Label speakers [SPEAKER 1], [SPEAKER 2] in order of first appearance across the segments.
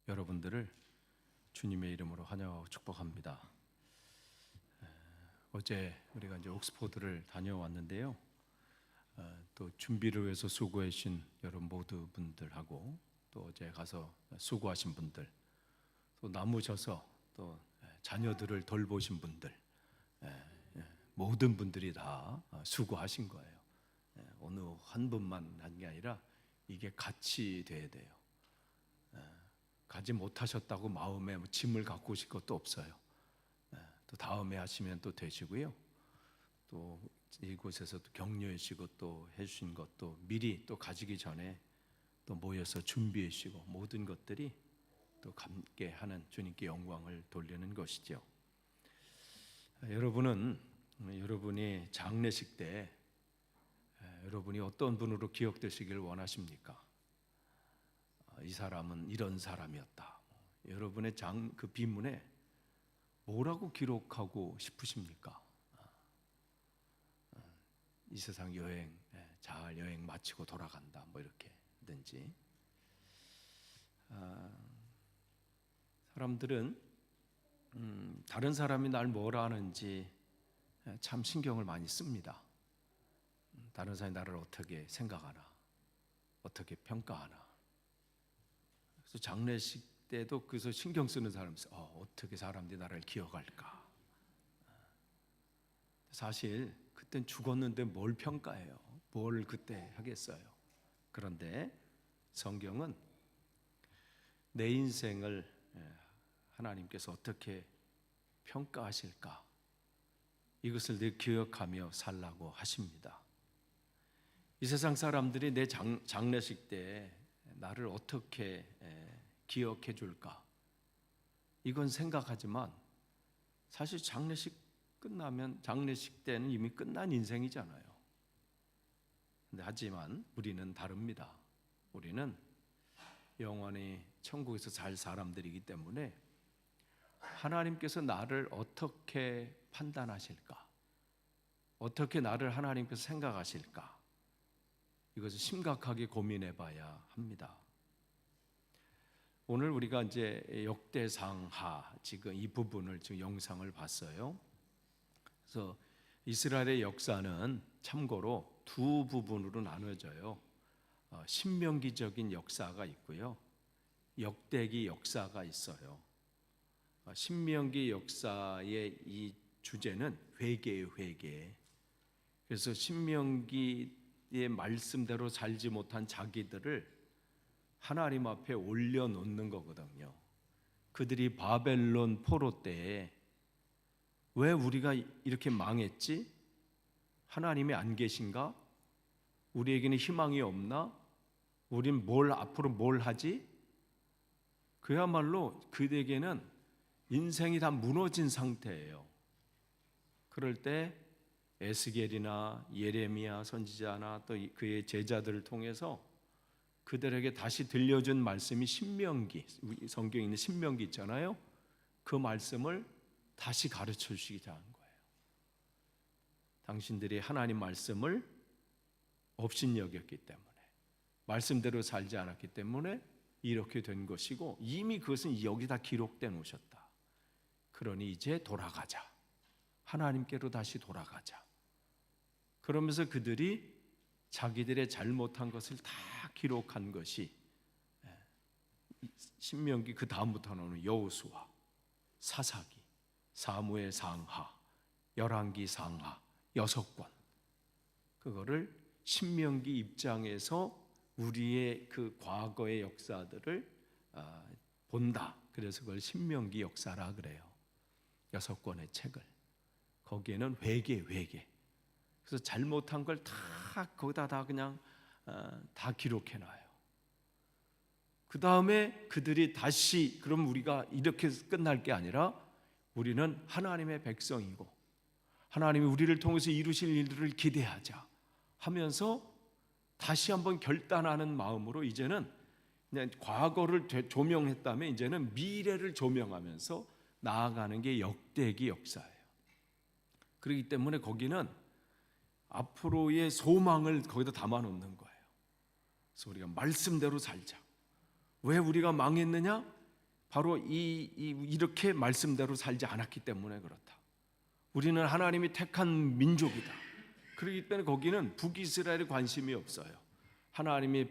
[SPEAKER 1] 여러분들을 주님의 이름으로 환영하고 축복합니다. 어제 우리가 이제 옥스포드를 다녀왔는데요. 또 준비를 위해서 수고해 주신 여러분 모두 분들하고 또 어제 가서 수고하신 분들, 또 남으셔서 또 자녀들을 돌보신 분들, 모든 분들이 다 수고하신 거예요. 어느 한 분만 한 게 아니라 이게 같이 돼야 돼요. 가지 못하셨다고 마음에 짐을 갖고 오실 것도 없어요. 또 다음에 하시면 또 되시고요. 또 이곳에서 또 격려해 주시고 또 해주신 것도 미리 또 가지기 전에 또 모여서 준비해 주시고 모든 것들이 또 함께 하는 주님께 영광을 돌리는 것이죠. 여러분은 여러분이 장례식 때 여러분이 어떤 분으로 기억되시길 원하십니까? 이 사람은 이런 사람이었다. 여러분의 그 비문에 뭐라고 기록하고 싶으십니까? 이 세상 여행 잘 여행 마치고 돌아간다 뭐 이렇게든지. 사람들은 다른 사람이 날 뭐라 하는지 참 신경을 많이 씁니다. 다른 사람이 나를 어떻게 생각하나, 어떻게 평가하나. 그래서 장례식 때도 그래서 신경 쓰는 사람이 있어요. 어떻게 사람들이 나를 기억할까? 사실 그땐 죽었는데 뭘 평가해요? 뭘 그때 하겠어요? 그런데 성경은 내 인생을 하나님께서 어떻게 평가하실까? 이것을 늘 기억하며 살라고 하십니다. 이 세상 사람들이 내 장례식 때 나를 어떻게 기억해 줄까? 이건 생각하지만 사실 장례식 끝나면 장례식 때는 이미 끝난 인생이잖아요. 근데 하지만 우리는 다릅니다. 우리는 영원히 천국에서 살 사람들이기 때문에 하나님께서 나를 어떻게 판단하실까? 어떻게 나를 하나님께서 생각하실까? 이것을 심각하게 고민해 봐야 합니다. 오늘 우리가 이제 역대상하 지금 이 부분을 지금 영상을 봤어요. 그래서 이스라엘의 역사는 참고로 두 부분으로 나눠져요. 신명기적인 역사가 있고요. 역대기 역사가 있어요. 신명기 역사의 이 주제는 회개예요, 회개. 그래서 신명기의 말씀대로 살지 못한 자기들을 하나님 앞에 올려놓는 거거든요. 그들이 바벨론 포로 때에 왜 우리가 이렇게 망했지? 하나님이 안 계신가? 우리에게는 희망이 없나? 우린 앞으로 뭘 하지? 그야말로 그들에게는 인생이 다 무너진 상태예요. 그럴 때 에스겔이나 예레미야 선지자나 또 그의 제자들을 통해서 그들에게 다시 들려준 말씀이 신명기, 성경에 있는 신명기 있잖아요. 그 말씀을 다시 가르쳐 주시기 한 거예요. 당신들이 하나님 말씀을 업신여겼기 때문에, 말씀대로 살지 않았기 때문에 이렇게 된 것이고 이미 그것은 여기 다 기록돼 놓으셨다. 그러니 이제 돌아가자. 하나님께로 다시 돌아가자. 그러면서 그들이 자기들의 잘못한 것을 다 기록한 것이 신명기 그 다음부터 나오는 여호수아, 사사기, 사무엘 상하, 열왕기 상하 6권. 그거를 신명기 입장에서 우리의 그 과거의 역사들을 본다. 그래서 그걸 신명기 역사라 그래요. 6권의 책을. 거기에는 회개. 그래서 잘못한 걸 다 거기다 다 그냥 다 기록해놔요. 그 다음에 그들이 다시 그럼 우리가 이렇게 끝날 게 아니라 우리는 하나님의 백성이고 하나님이 우리를 통해서 이루실 일들을 기대하자 하면서 다시 한번 결단하는 마음으로 이제는 그냥 과거를 조명했다면 이제는 미래를 조명하면서 나아가는 게 역대기 역사예요. 그렇기 때문에 거기는 앞으로의 소망을 거기다 담아놓는 거예요. 그래서 우리가 말씀대로 살자. 왜 우리가 망했느냐? 바로 이렇게 말씀대로 살지 않았기 때문에 그렇다. 우리는 하나님이 택한 민족이다. 그렇기 때문에 거기는 북이스라엘에 관심이 없어요. 하나님이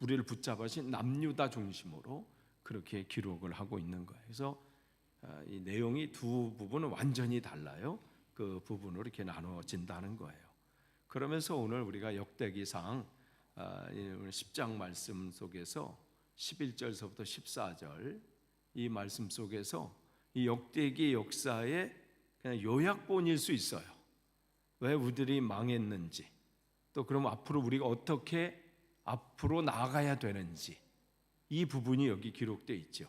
[SPEAKER 1] 우리를 붙잡으신 남유다 중심으로 그렇게 기록을 하고 있는 거예요. 그래서 이 내용이 두 부분은 완전히 달라요. 그 부분으로 이렇게 나눠진다는 거예요. 그러면서 오늘 우리가 역대기상 10장 말씀 속에서 11절서부터 14절 이 말씀 속에서 이 역대기 역사의 그냥 요약본일 수 있어요. 왜 우리들이 망했는지, 또 그럼 앞으로 우리가 어떻게 앞으로 나아가야 되는지, 이 부분이 여기 기록되어 있죠.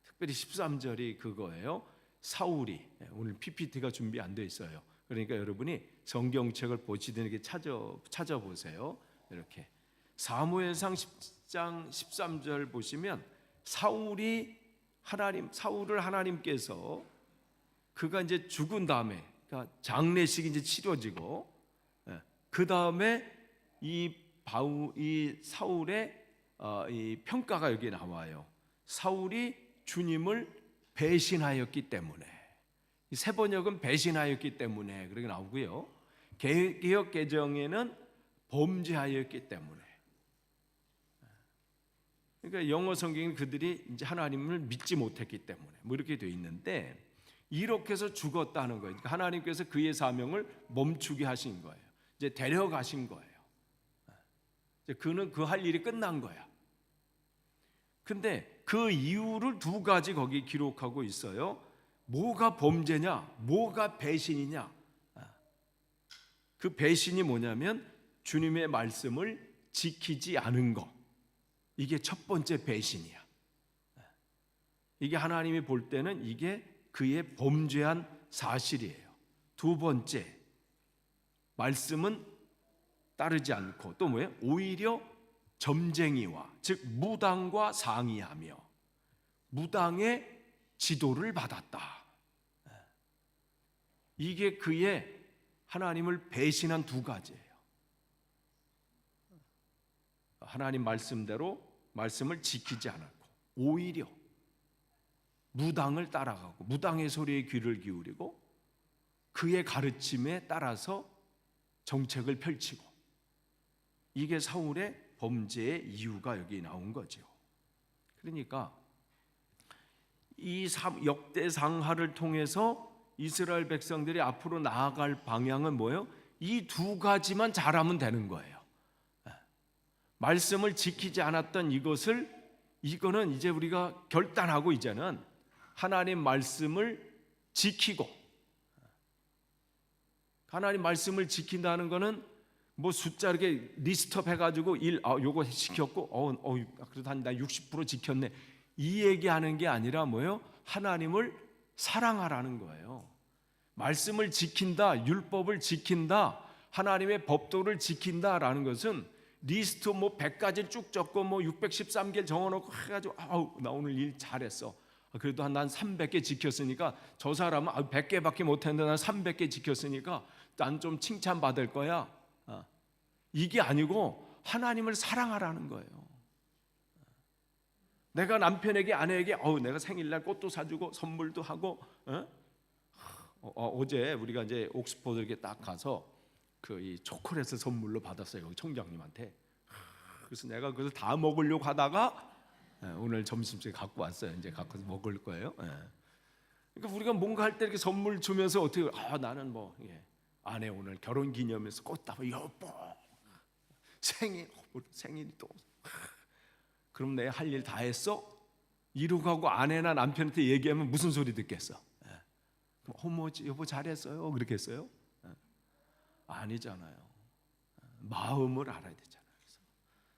[SPEAKER 1] 특별히 13절이 그거예요. 사울이, 오늘 PPT가 준비 안 돼 있어요. 그러니까 여러분이 성경책을 보시든 이렇게 찾아보세요. 이렇게 사무엘상 10장 13절 보시면 사울을 하나님께서 그가 이제 죽은 다음에, 그러니까 장례식이 이제 치러지고, 그 다음에 이 사울의 이 평가가 여기 나와요. 사울이 주님을 배신하였기 때문에, 세 번역은 배신하였기 때문에 그렇게 나오고요. 개역 개정에는 범죄하였기 때문에. 그러니까 영어 성경은 그들이 이제 하나님을 믿지 못했기 때문에 뭐 이렇게 되어 있는데, 이렇게 해서 죽었다는 거예요. 그러니까 하나님께서 그의 사명을 멈추게 하신 거예요. 이제 데려가신 거예요. 이제 그는 그 할 일이 끝난 거야. 근데 그 이유를 두 가지 거기 기록하고 있어요. 뭐가 범죄냐, 뭐가 배신이냐. 그 배신이 뭐냐면 주님의 말씀을 지키지 않은 거. 이게 첫 번째 배신이야. 이게 하나님이 볼 때는 이게 그의 범죄한 사실이에요. 두 번째, 말씀은 따르지 않고 또 뭐예요? 오히려 점쟁이와, 즉 무당과 상의하며 무당의 지도를 받았다. 이게 그의 하나님을 배신한 두 가지예요. 하나님 말씀대로 말씀을 지키지 않았고, 오히려 무당을 따라가고 무당의 소리에 귀를 기울이고 그의 가르침에 따라서 정책을 펼치고, 이게 사울의 범죄의 이유가 여기 나온 거죠. 그러니까 이 역대상하를 통해서 이스라엘 백성들이 앞으로 나아갈 방향은 뭐예요? 이 두 가지만 잘하면 되는 거예요. 말씀을 지키지 않았던 이거는 이제 우리가 결단하고, 이제는 하나님 말씀을 지키고, 하나님 말씀을 지킨다는 거는 뭐 숫자 이렇게 리스트업 해가지고 요거 지켰고 그래도 한 60% 지켰네, 이 얘기하는 게 아니라 뭐예요? 하나님을 사랑하라는 거예요. 말씀을 지킨다, 율법을 지킨다, 하나님의 법도를 지킨다라는 것은 리스트 뭐 100가지 쭉 적고 뭐 613개 적어놓고 해가지고 나 오늘 일 잘했어, 그래도 난 300개 지켰으니까, 저 사람은 100개밖에 못했는데 난 300개 지켰으니까 난 좀 칭찬받을 거야. 이게 아니고 하나님을 사랑하라는 거예요. 내가 남편에게, 아내에게 내가 생일날 꽃도 사주고 선물도 하고, 어제 우리가 이제 옥스포드 이렇게 딱 가서 이 초콜릿을 선물로 받았어요, 청장님한테. 그래서 내가 그걸 다 먹으려고 하다가 오늘 점심시간에 갖고 왔어요. 이제 갖고 먹을 거예요. 그러니까 우리가 뭔가 할 때 이렇게 선물 주면서 어떻게 나는 아내 오늘 결혼 기념해서 꽃 따고 여보 생일이 또 그럼 내 할 일 다 했어? 이러고 하고 아내나 남편한테 얘기하면 무슨 소리 듣겠어? 어머 여보 잘했어요 그렇게 했어요? 아니잖아요. 마음을 알아야 되잖아요. 그래서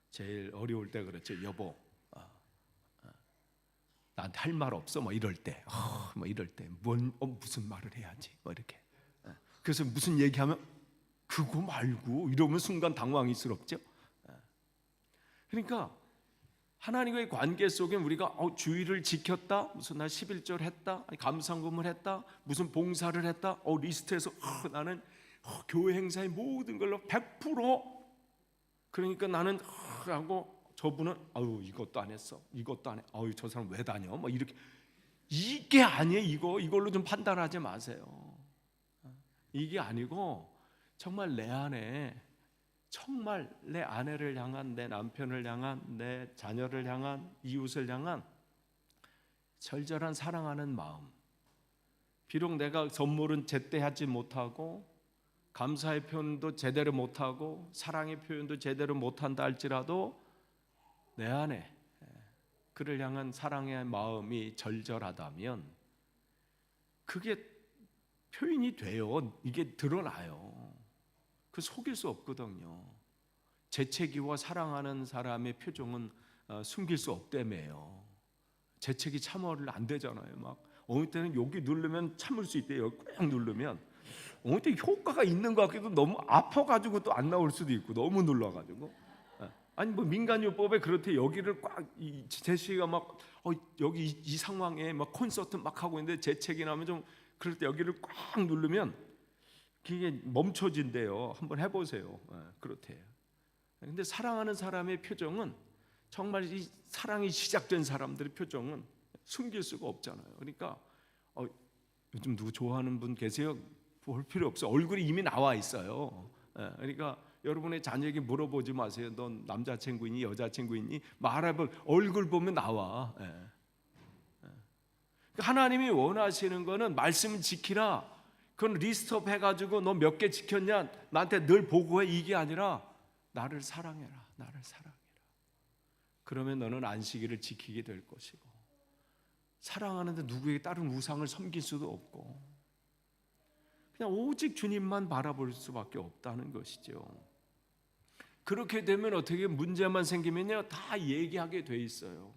[SPEAKER 1] 제일 어려울 때 그렇죠. 여보 나한테 할 말 없어? 뭐 이럴 때, 무슨 말을 해야지? 뭐 이렇게. 그래서 무슨 얘기하면 그거 말고 이러면 순간 당황스럽죠. 그러니까 하나님과의 관계 속에 우리가 주의를 지켰다, 무슨 날 11절 했다, 감상금을 했다, 무슨 봉사를 했다, 리스트에서 나는 교회 행사의 모든 걸로 100%, 그러니까 나는 하고 저분은 아유 이것도 안 했어, 이것도 안 해, 아유 저 사람 왜 다녀, 뭐 이렇게. 이게 아니에요. 이걸로 좀 판단하지 마세요. 이게 아니고 정말 내 안에, 정말 내 아내를 향한, 내 남편을 향한, 내 자녀를 향한, 이웃을 향한 절절한 사랑하는 마음. 비록 내가 선물은 제때 하지 못하고 감사의 표현도 제대로 못하고 사랑의 표현도 제대로 못한다 할지라도 내 안에 그를 향한 사랑의 마음이 절절하다면 그게 표현이 돼요. 이게 드러나요. 그 속일 수 없거든요. 재채기와 사랑하는 사람의 표정은 숨길 수 없다며요. 재채기 참아를 안 되잖아요. 막 어느 때는 여기 누르면 참을 수 있대요. 꽉 누르면 어느 때 효과가 있는 것 같기도, 너무 아파가지고 또 안 나올 수도 있고, 너무 눌러가지고. 아니 뭐 민간요법에 그렇대. 여기를 꽉 재채기가 막 여기 이 상황에 막 콘서트 막 하고 있는데 재채기 나면 좀 그럴 때 여기를 꽉 누르면 그게 멈춰진대요. 한번 해보세요. 그렇대요. 근데 사랑하는 사람의 표정은, 정말 이 사랑이 시작된 사람들의 표정은 숨길 수가 없잖아요. 그러니까 요즘 누구 좋아하는 분 계세요? 볼 필요 없어요. 얼굴이 이미 나와 있어요. 그러니까 여러분의 자녀에게 물어보지 마세요. 넌 남자친구 있니? 여자친구 있니? 말해볼, 얼굴 보면 나와. 하나님이 원하시는 거는 말씀 지키라, 그건 리스트업 해가지고 너 몇 개 지켰냐 나한테 늘 보고해, 이게 아니라 나를 사랑해라, 나를 사랑해라. 그러면 너는 안식일을 지키게 될 것이고, 사랑하는데 누구에게 다른 우상을 섬길 수도 없고, 그냥 오직 주님만 바라볼 수밖에 없다는 것이죠. 그렇게 되면 어떻게 문제만 생기면요 다 얘기하게 돼 있어요.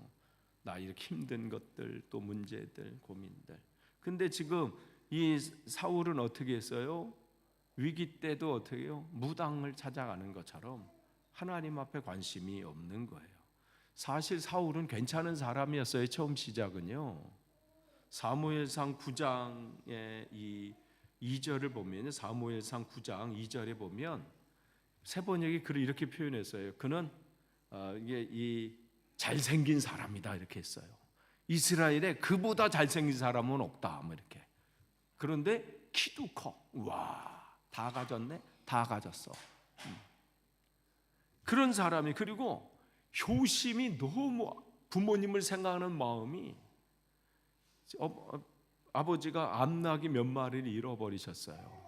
[SPEAKER 1] 나 이렇게 힘든 것들, 또 문제들, 고민들. 근데 지금 이 사울은 어떻게 했어요? 위기 때도 어떻게 해요? 무당을 찾아가는 것처럼 하나님 앞에 관심이 없는 거예요. 사실 사울은 괜찮은 사람이었어요. 처음 시작은요. 사무엘상 9장의 이 2절을 보면, 사무엘상 9장 2절에 보면 세번역이 그를 이렇게 표현했어요. 그는 이게 이 잘생긴 사람이다 이렇게 했어요. 이스라엘에 그보다 잘생긴 사람은 없다 뭐 이렇게. 그런데 키도 커. 와, 다 가졌네. 다 가졌어. 그런 사람이, 그리고 효심이 너무, 부모님을 생각하는 마음이, 아버지가 암나귀 몇 마리를 잃어버리셨어요.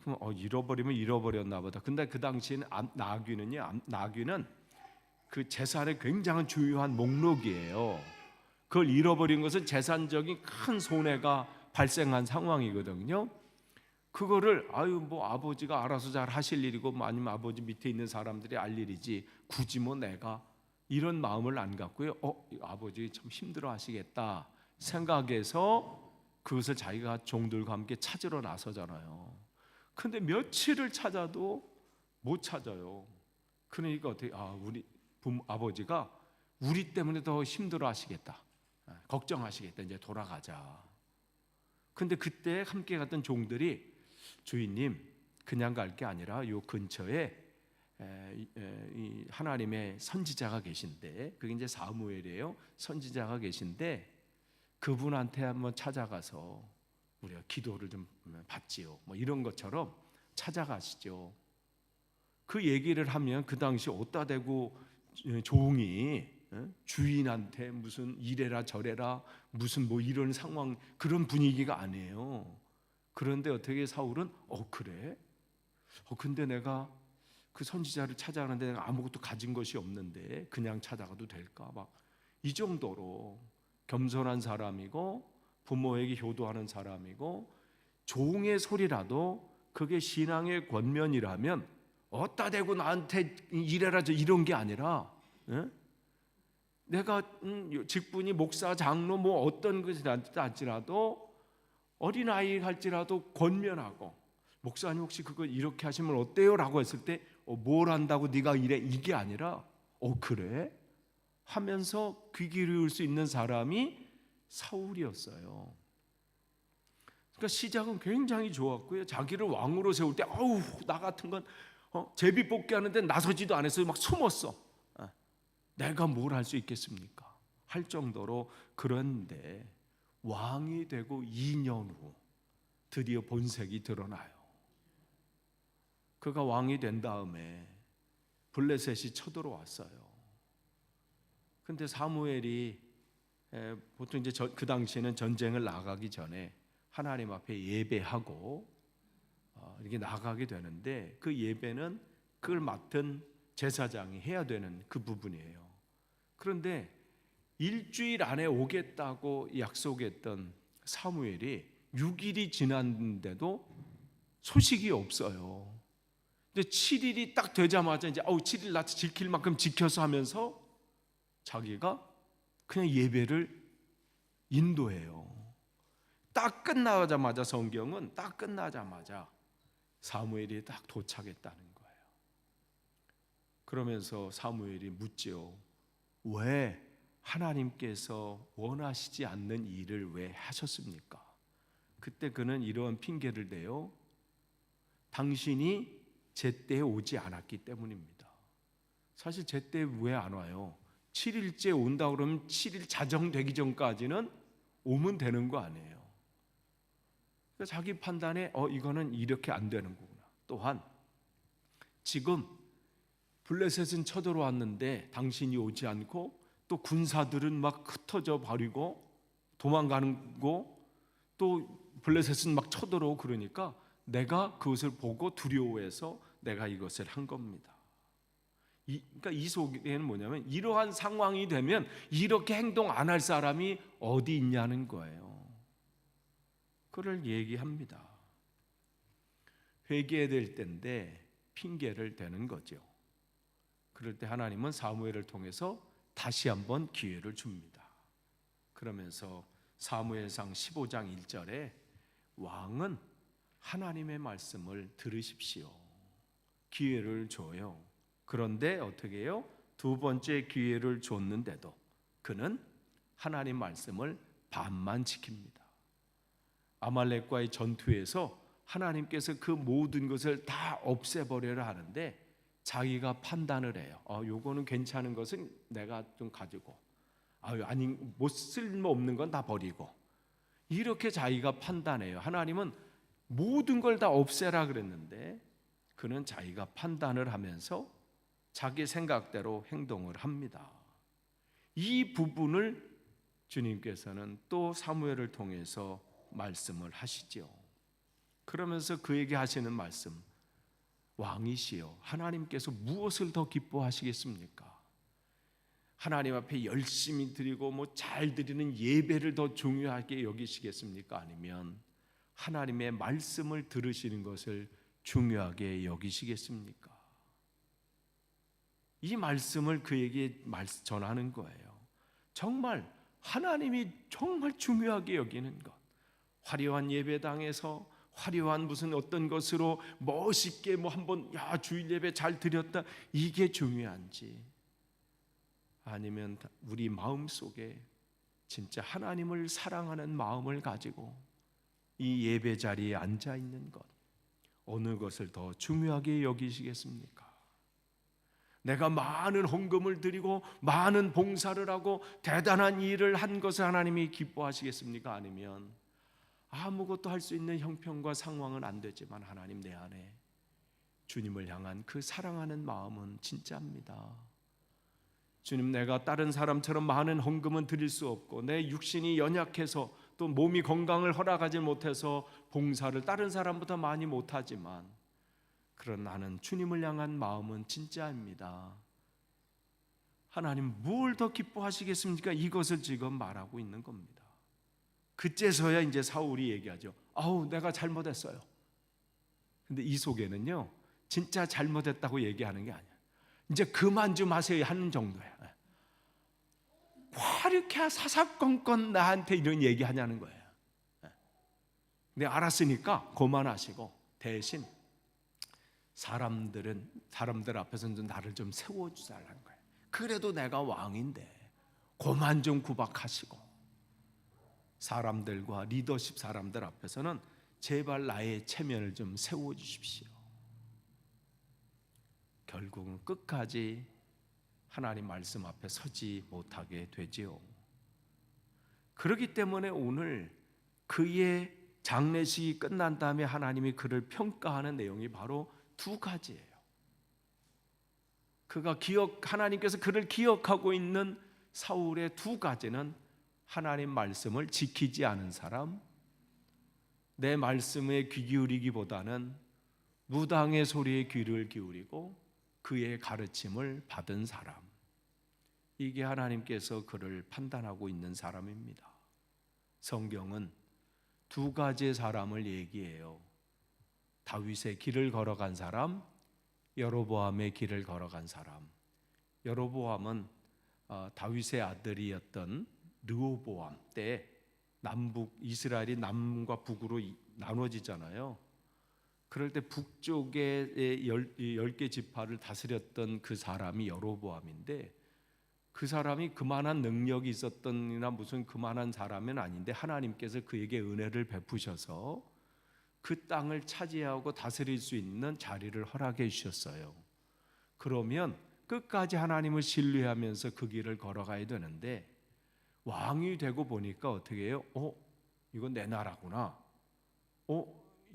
[SPEAKER 1] 그럼 잃어버리면 잃어버렸나 보다. 근데 그 당시에는 나귀는 그 재산의 굉장한 주요한 목록이에요. 그걸 잃어버린 것은 재산적인 큰 손해가 발생한 상황이거든요. 그거를 뭐 아버지가 알아서 잘 하실 일이고, 아니면 아버지 밑에 있는 사람들이 알 일이지, 굳이 뭐 내가, 이런 마음을 안 갖고요. 아버지 참 힘들어 하시겠다 생각해서 그것을 자기가 종들과 함께 찾으러 나서잖아요. 근데 며칠을 찾아도 못 찾아요. 그러니까 어떻게, 우리 아버지가 우리 때문에 더 힘들어 하시겠다, 걱정하시겠다, 이제 돌아가자. 근데 그때 함께 갔던 종들이, 주인님 그냥 갈 게 아니라 요 근처에 이 하나님의 선지자가 계신데, 그게 이제 사무엘이에요. 선지자가 계신데 그분한테 한번 찾아가서 우리가 기도를 좀 받지요, 뭐 이런 것처럼 찾아가시죠. 그 얘기를 하면 그 당시 어디다 대고 종이 주인한테 무슨 이래라 저래라 무슨 뭐 이런 상황, 그런 분위기가 아니에요. 그런데 어떻게 사울은 그래? 근데 내가 그 선지자를 찾아가는데 내가 아무것도 가진 것이 없는데 그냥 찾아가도 될까? 막 이 정도로 겸손한 사람이고, 부모에게 효도하는 사람이고, 종의 소리라도 그게 신앙의 권면이라면 어디다 대고 나한테 이래라 저 이런 게 아니라, 내가 직분이 목사, 장로 뭐 어떤 것이 할지라도, 어린아이 할지라도 권면하고, 목사님 혹시 그거 이렇게 하시면 어때요? 라고 했을 때 뭘 한다고 네가 이래, 이게 아니라 그래? 하면서 귀 기울일 수 있는 사람이 사울이었어요. 그러니까 시작은 굉장히 좋았고요. 자기를 왕으로 세울 때 나 같은 건 제비 뽑기 하는데 나서지도 않았어요. 막 숨었어. 내가 뭘 할 수 있겠습니까? 할 정도로. 그런데 왕이 되고 2년 후 드디어 본색이 드러나요. 그가 왕이 된 다음에 블레셋이 쳐들어왔어요. 근데 사무엘이 보통 이제 그 당시에는 전쟁을 나가기 전에 하나님 앞에 예배하고 이렇게 나가게 되는데, 그 예배는 그걸 맡은 제사장이 해야 되는 그 부분이에요. 그런데 일주일 안에 오겠다고 약속했던 사무엘이 6일이 지났는데도 소식이 없어요. 이제 7일이 딱 되자마자 이제 7일 나 지킬 만큼 지켜서 하면서 자기가 그냥 예배를 인도해요. 딱 끝나자마자, 성경은 딱 끝나자마자 사무엘이 딱 도착했다는 거예요. 그러면서 사무엘이 묻지요. 왜 하나님께서 원하시지 않는 일을 왜 하셨습니까? 그때 그는 이러한 핑계를 대요. 당신이 제때에 오지 않았기 때문입니다. 사실 제때 왜 안 와요? 7일째 온다 그러면 7일 자정되기 전까지는 오면 되는 거 아니에요. 그러니까 자기 판단에 이거는 이렇게 안 되는 거구나. 또한 지금 블레셋은 쳐들어왔는데 당신이 오지 않고, 또 군사들은 막 흩어져 버리고 도망가는 거, 또 블레셋은 막 쳐들어오고, 그러니까 내가 그것을 보고 두려워해서 내가 이것을 한 겁니다. 그러니까 이 속에는 뭐냐면, 이러한 상황이 되면 이렇게 행동 안 할 사람이 어디 있냐는 거예요. 그를 얘기합니다. 회개해야 될 때인데 핑계를 대는 거죠. 그럴 때 하나님은 사무엘을 통해서 다시 한번 기회를 줍니다. 그러면서 사무엘상 15장 1절에 왕은 하나님의 말씀을 들으십시오. 기회를 줘요. 그런데 어떻게 해요? 두 번째 기회를 줬는데도 그는 하나님 말씀을 반만 지킵니다. 아말렉과의 전투에서 하나님께서 그 모든 것을 다 없애버려야 하는데 자기가 판단을 해요. 요거는 괜찮은 것은 내가 좀 가지고, 아니 못 쓸모없는 건 다 버리고, 이렇게 자기가 판단해요. 하나님은 모든 걸 다 없애라 그랬는데 그는 자기가 판단을 하면서 자기 생각대로 행동을 합니다. 이 부분을 주님께서는 또 사무엘을 통해서 말씀을 하시죠. 그러면서 그에게 하시는 말씀, 왕이시여 하나님께서 무엇을 더 기뻐하시겠습니까? 하나님 앞에 열심히 드리고 잘 드리는 예배를 더 중요하게 여기시겠습니까? 아니면 하나님의 말씀을 들으시는 것을 중요하게 여기시겠습니까? 이 말씀을 그에게 전하는 거예요. 정말 하나님이 정말 중요하게 여기는 것, 화려한 예배당에서 화려한 무슨 어떤 것으로 멋있게 한번 주일 예배 잘 드렸다, 이게 중요한지, 아니면 우리 마음 속에 진짜 하나님을 사랑하는 마음을 가지고 이 예배 자리에 앉아 있는 것, 어느 것을 더 중요하게 여기시겠습니까? 내가 많은 헌금을 드리고 많은 봉사를 하고 대단한 일을 한 것을 하나님이 기뻐하시겠습니까? 아니면 아무것도 할 수 있는 형편과 상황은 안 되지만 하나님 내 안에 주님을 향한 그 사랑하는 마음은 진짜입니다. 주님, 내가 다른 사람처럼 많은 헌금은 드릴 수 없고 내 육신이 연약해서 또 몸이 건강을 허락하지 못해서 봉사를 다른 사람보다 많이 못하지만, 그런 나는 주님을 향한 마음은 진짜입니다. 하나님 뭘 더 기뻐하시겠습니까? 이것을 지금 말하고 있는 겁니다. 그제서야 이제 사울이 얘기하죠. 내가 잘못했어요. 근데 이 속에는요, 진짜 잘못했다고 얘기하는 게 아니야. 이제 그만 좀 하세요 하는 정도야. 이렇게 사사건건 나한테 이런 얘기 하냐는 거예요. 근데 알았으니까 그만하시고 대신 사람들 앞에서는 나를 좀 세워주자는 거예요. 그래도 내가 왕인데 그만 좀 구박하시고, 사람들과 리더십 사람들 앞에서는 제발 나의 체면을 좀 세워주십시오. 결국은 끝까지 하나님 말씀 앞에 서지 못하게 되지요. 그렇기 때문에 오늘 그의 장례식이 끝난 다음에 하나님이 그를 평가하는 내용이 바로 두 가지예요. 하나님께서 그를 기억하고 있는 사울의 두 가지는 하나님 말씀을 지키지 않은 사람, 내 말씀에 귀 기울이기보다는 무당의 소리에 귀를 기울이고 그의 가르침을 받은 사람. 이게 하나님께서 그를 판단하고 있는 사람입니다. 성경은 두 가지의 사람을 얘기해요. 다윗의 길을 걸어간 사람, 여로보암의 길을 걸어간 사람. 여로보암은 다윗의 아들이었던 르호보암 때 이스라엘이 남과 북으로 나눠지잖아요. 그럴 때 북쪽의 10개 지파를 다스렸던 그 사람이 여로보암인데, 그 사람이 그만한 능력이 있었던이나 무슨 그만한 사람은 아닌데 하나님께서 그에게 은혜를 베푸셔서 그 땅을 차지하고 다스릴 수 있는 자리를 허락해 주셨어요. 그러면 끝까지 하나님을 신뢰하면서 그 길을 걸어가야 되는데, 왕이 되고 보니까 어떻게 해요? 이건 내 나라구나.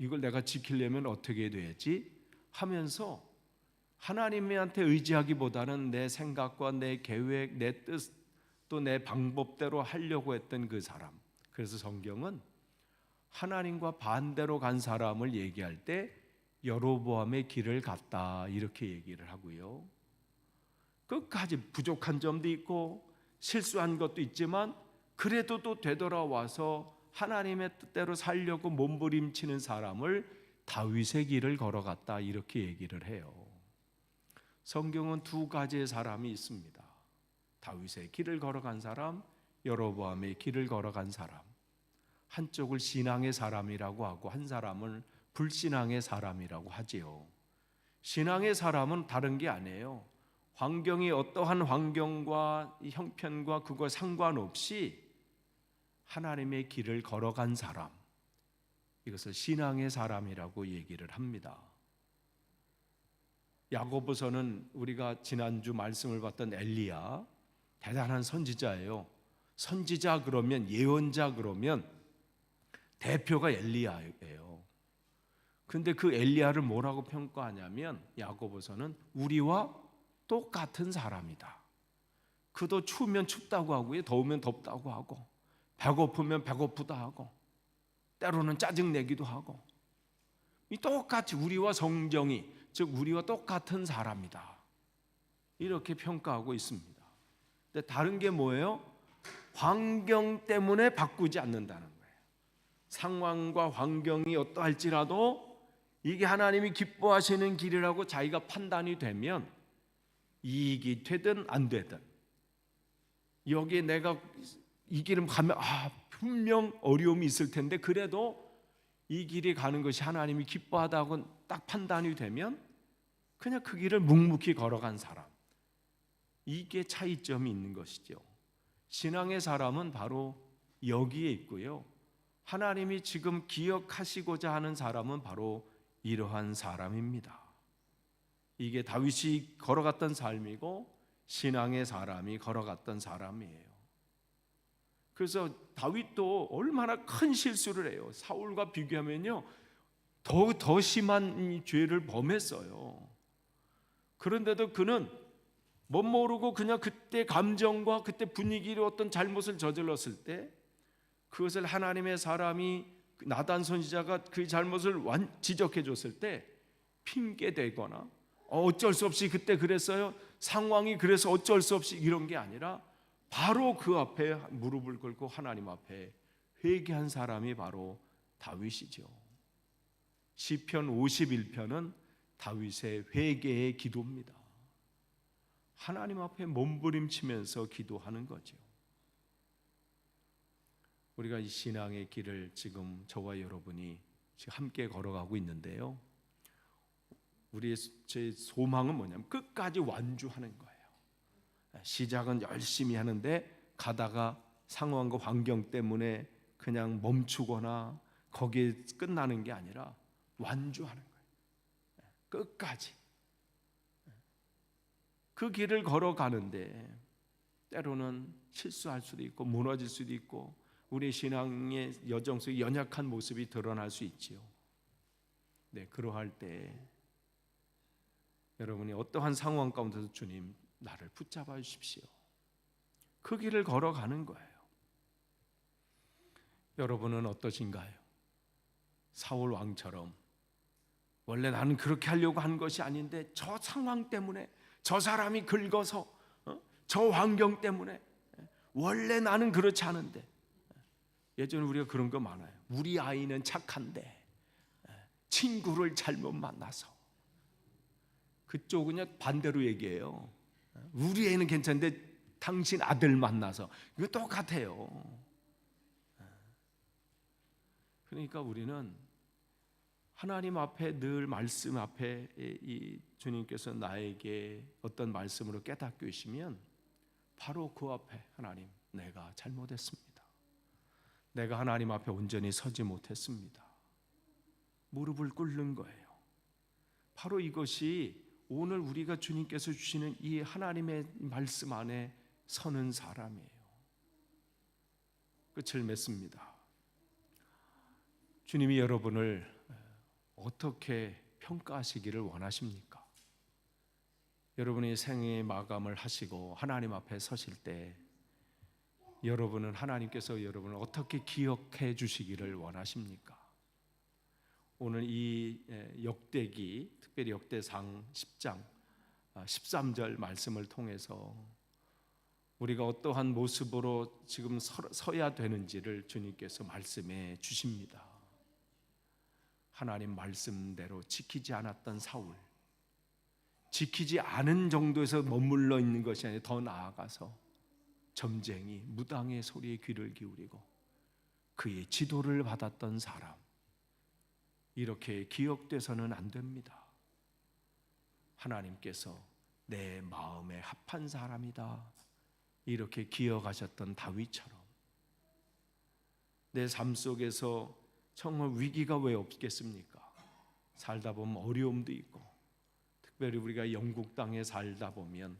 [SPEAKER 1] 이걸 내가 지키려면 어떻게 돼야지? 하면서 하나님한테 의지하기보다는 내 생각과 내 계획, 내 뜻, 또 내 방법대로 하려고 했던 그 사람. 그래서 성경은 하나님과 반대로 간 사람을 얘기할 때 여로보암의 길을 갔다 이렇게 얘기를 하고요. 끝까지 부족한 점도 있고 실수한 것도 있지만 그래도 또 되돌아와서 하나님의 뜻대로 살려고 몸부림치는 사람을 다윗의 길을 걸어갔다 이렇게 얘기를 해요. 성경은 두 가지의 사람이 있습니다. 다윗의 길을 걸어간 사람, 여로보암의 길을 걸어간 사람. 한쪽을 신앙의 사람이라고 하고 한 사람을 불신앙의 사람이라고 하지요. 신앙의 사람은 다른 게 아니에요. 환경이 어떠한 환경과 형편과 그거 상관없이 하나님의 길을 걸어간 사람, 이것을 신앙의 사람이라고 얘기를 합니다. 야고보서는 우리가 지난주 말씀을 봤던 엘리야, 대단한 선지자예요. 선지자 그러면, 예언자 그러면 대표가 엘리야예요. 근데 그 엘리야를 뭐라고 평가하냐면 야고보서는 우리와 똑같은 사람이다. 그도 추우면 춥다고 하고요, 더우면 덥다고 하고, 배고프면 배고프다 하고, 때로는 짜증내기도 하고, 이 똑같이 우리와 성정이, 즉 우리와 똑같은 사람이다 이렇게 평가하고 있습니다. 근데 다른 게 뭐예요? 환경 때문에 바꾸지 않는다는 거예요. 상황과 환경이 어떠할지라도 이게 하나님이 기뻐하시는 길이라고 자기가 판단이 되면, 이익이 되든 안 되든, 여기에 내가 이 길을 가면 분명 어려움이 있을 텐데 그래도 이 길이 가는 것이 하나님이 기뻐하다고 딱 판단이 되면 그냥 그 길을 묵묵히 걸어간 사람, 이게 차이점이 있는 것이죠. 신앙의 사람은 바로 여기에 있고요, 하나님이 지금 기억하시고자 하는 사람은 바로 이러한 사람입니다. 이게 다윗이 걸어갔던 삶이고 신앙의 사람이 걸어갔던 사람이에요. 그래서 다윗도 얼마나 큰 실수를 해요. 사울과 비교하면요 더 심한 죄를 범했어요. 그런데도 그는 못 모르고 그냥 그때 감정과 그때 분위기로 어떤 잘못을 저질렀을 때 그것을 하나님의 사람이 나단 선지자가 그 잘못을 지적해 줬을 때 핑계대거나 어쩔 수 없이 그때 그랬어요, 상황이 그래서 어쩔 수 없이, 이런 게 아니라 바로 그 앞에 무릎을 꿇고 하나님 앞에 회개한 사람이 바로 다윗이죠. 시편 51편은 다윗의 회개의 기도입니다. 하나님 앞에 몸부림치면서 기도하는 거죠. 우리가 이 신앙의 길을 지금 저와 여러분이 지금 함께 걸어가고 있는데요, 우리의 제 소망은 뭐냐면 끝까지 완주하는 거예요. 시작은 열심히 하는데 가다가 상황과 환경 때문에 그냥 멈추거나 거기에 끝나는 게 아니라 완주하는 거예요. 그 길을 걸어가는데 때로는 실수할 수도 있고 무너질 수도 있고 우리 신앙의 여정 속에 연약한 모습이 드러날 수 있지요. 네, 그러할 때 여러분이 어떠한 상황 가운데서 주님 나를 붙잡아 주십시오. 그 길을 걸어가는 거예요. 여러분은 어떠신가요? 사울 왕처럼 원래 나는 그렇게 하려고 한 것이 아닌데 저 상황 때문에, 저 사람이 긁어서, 저 환경 때문에, 원래 나는 그렇지 않은데. 예전에 우리가 그런 거 많아요. 우리 아이는 착한데 친구를 잘못 만나서. 그쪽은 반대로 얘기해요. 우리 애는 괜찮은데 당신 아들 만나서. 이거 똑같아요. 그러니까 우리는 하나님 앞에 늘 말씀 앞에 이 주님께서 나에게 어떤 말씀으로 깨닫게 하시면 바로 그 앞에 하나님, 내가 잘못했습니다. 내가 하나님 앞에 온전히 서지 못했습니다. 무릎을 꿇는 거예요. 바로 이것이 오늘 우리가 주님께서 주시는 이 하나님의 말씀 안에 서는 사람이에요. 끝을 맺습니다. 주님이 여러분을 어떻게 평가하시기를 원하십니까? 여러분이 생애 마감을 하시고 하나님 앞에 서실 때 여러분은 하나님께서 여러분을 어떻게 기억해 주시기를 원하십니까? 오늘 이 역대기, 특별히 역대상 10장 13절 말씀을 통해서 우리가 어떠한 모습으로 지금 서야 되는지를 주님께서 말씀해 주십니다. 하나님 말씀대로 지키지 않았던 사울, 지키지 않은 정도에서 머물러 있는 것이 아니라 더 나아가서 점쟁이 무당의 소리에 귀를 기울이고 그의 지도를 받았던 사람, 이렇게 기억돼서는 안 됩니다. 하나님께서 내 마음에 합한 사람이다, 이렇게 기억하셨던 다윗처럼 내 삶 속에서 정말 위기가 왜 없겠습니까? 살다 보면 어려움도 있고, 특별히 우리가 영국 땅에 살다 보면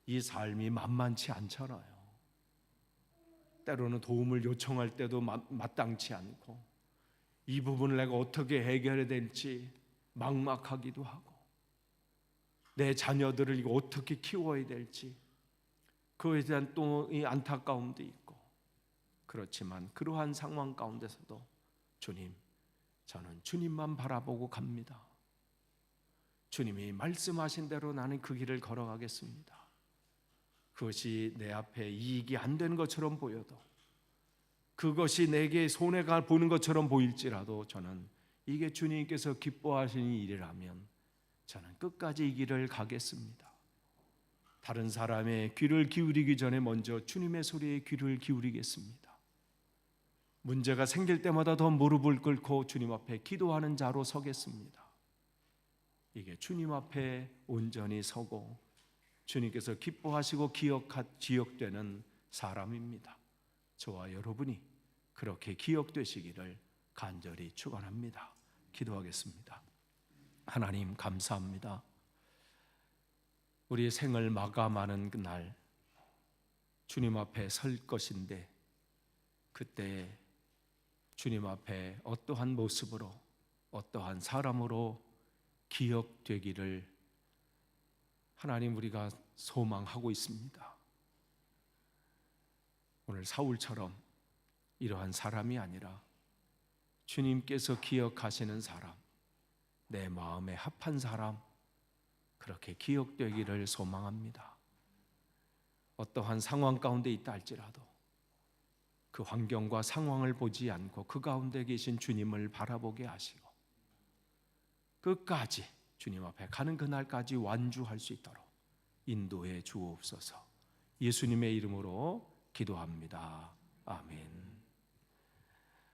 [SPEAKER 1] 이 삶이 만만치 않잖아요. 때로는 도움을 요청할 때도 마땅치 않고, 이 부분을 내가 어떻게 해결해야 될지 막막하기도 하고, 내 자녀들을 이거 어떻게 키워야 될지 그에 대한 또 이 안타까움도 있고. 그렇지만 그러한 상황 가운데서도 주님, 저는 주님만 바라보고 갑니다. 주님이 말씀하신 대로 나는 그 길을 걸어가겠습니다. 그것이 내 앞에 이익이 안 되는 것처럼 보여도, 그것이 내게 손해가 보는 것처럼 보일지라도 저는 이게 주님께서 기뻐하시는 일이라면 저는 끝까지 이 길을 가겠습니다. 다른 사람의 귀를 기울이기 전에 먼저 주님의 소리에 귀를 기울이겠습니다. 문제가 생길 때마다 더 무릎을 꿇고 주님 앞에 기도하는 자로 서겠습니다. 이게 주님 앞에 온전히 서고 주님께서 기뻐하시고 기억되는 사람입니다. 저와 여러분이 그렇게 기억되시기를 간절히 축원합니다. 기도하겠습니다. 하나님, 감사합니다. 우리의 생을 마감하는 그날 주님 앞에 설 것인데, 그때 주님 앞에 어떠한 모습으로, 어떠한 사람으로 기억되기를 하나님 우리가 소망하고 있습니다. 오늘 사울처럼 이러한 사람이 아니라 주님께서 기억하시는 사람, 내 마음에 합한 사람, 그렇게 기억되기를 소망합니다. 어떠한 상황 가운데 있다 할지라도 그 환경과 상황을 보지 않고 그 가운데 계신 주님을 바라보게 하시고 끝까지 주님 앞에 가는 그날까지 완주할 수 있도록 인도해 주옵소서. 예수님의 이름으로 기도합니다. 아멘.